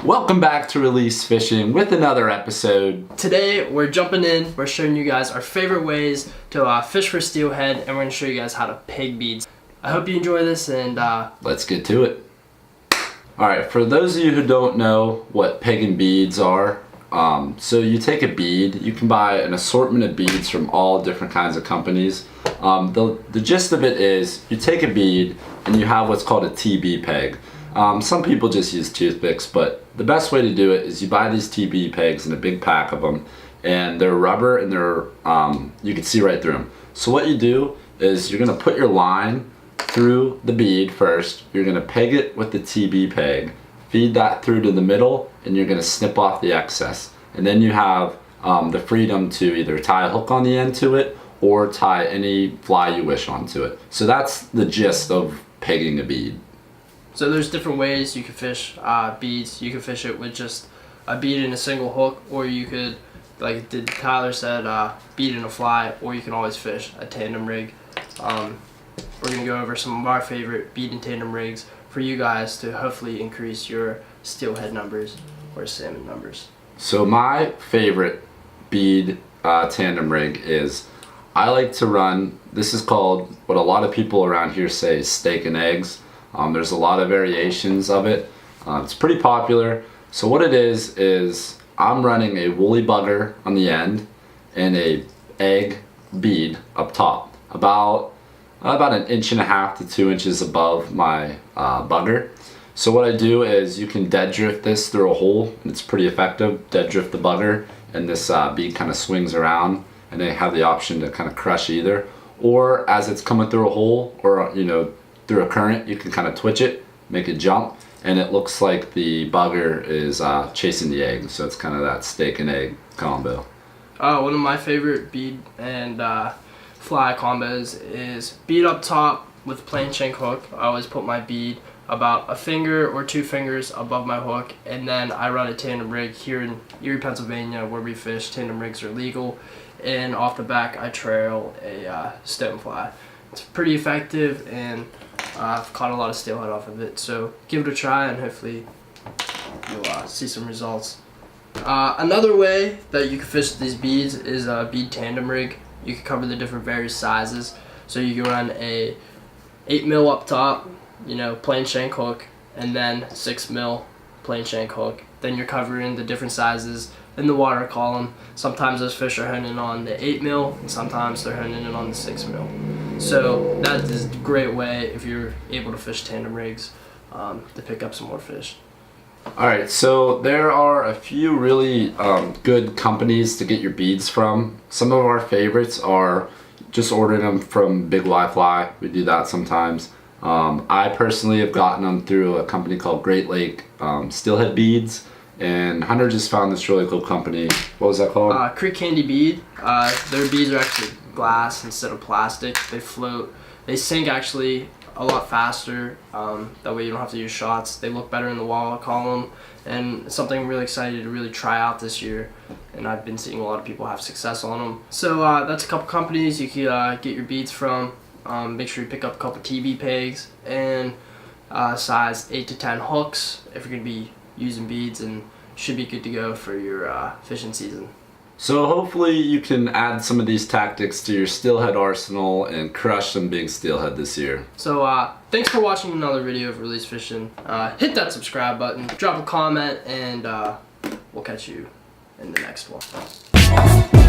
Welcome back to Release Fishing with another episode. Today we're jumping in, we're showing you guys our favorite ways to fish for steelhead, and we're going to show you guys how to peg beads. I hope you enjoy this, and let's get to it. Alright, for those of you who don't know what pegging beads are, so you take a bead, you can buy an assortment of beads from all different kinds of companies. The gist of it is you take a bead and you have what's called a TB peg. Some people just use toothpicks, but the best way to do it is you buy these TB pegs in a big pack of them, and they're rubber and they're you can see right through them. So what you do is you're gonna put your line through the bead first. You're gonna peg it with the TB peg, feed that through to the middle, and you're gonna snip off the excess. And then you have the freedom to either tie a hook on the end to it or tie any fly you wish onto it. So that's the gist of pegging a bead. So there's different ways you can fish beads. You can fish it with just a bead and a single hook, or you could, like Tyler said, bead and a fly, or you can always fish a tandem rig. We're going to go over some of our favorite bead and tandem rigs for you guys to hopefully increase your steelhead numbers or salmon numbers. So my favorite bead tandem rig is, I like to run, this is called what a lot of people around here say is steak and eggs. There's a lot of variations of it. It's pretty popular. So what it is I'm running a woolly bugger on the end and a egg bead up top, about an inch and a half to 2 inches above my bugger. So what I do is you can dead drift this through a hole, and it's pretty effective. Dead drift the bugger, and this bead kind of swings around, and they have the option to kind of crush either. Or as it's coming through a hole, or through a current, you can kind of twitch it, make it jump, and it looks like the bugger is chasing the egg. So it's kind of that steak and egg combo. One of my favorite bead and fly combos is bead up top with a plain shank hook. I always put my bead about a finger or 2 fingers above my hook, and then I run a tandem rig here in Erie, Pennsylvania, where we fish. Tandem rigs are legal, and off the back I trail a stonefly. It's pretty effective, and I've caught a lot of steelhead off of it, so give it a try and hopefully you'll see some results. Another way that you can fish these beads is a bead tandem rig. You can cover the different various sizes, so you can run a 8mm up top, plain shank hook, and then 6mm plain shank hook. Then you're covering the different sizes in the water column. Sometimes those fish are honing on the 8mm, and sometimes they're honing in on the 6mm. So that is a great way, if you're able to fish tandem rigs, to pick up some more fish. Alright, so there are a few really good companies to get your beads from. Some of our favorites are just ordering them from Big Y Fly. We do that sometimes. I personally have gotten them through a company called Great Lake Steelhead Beads, and Hunter just found this really cool company. What was that called? Creek Candy Bead. Their beads are actually glass instead of plastic. They float. They sink actually a lot faster. That way you don't have to use shots. They look better in the wall column, and it's something I'm really excited to really try out this year, and I've been seeing a lot of people have success on them. So that's a couple companies you can get your beads from. Make sure you pick up a couple TB pegs and size 8 to 10 hooks if you're going to be using beads, and should be good to go for your fishing season. So hopefully you can add some of these tactics to your steelhead arsenal and crush some big steelhead this year. So thanks for watching another video of Release Fishing. Hit that subscribe button, drop a comment, and we'll catch you in the next one.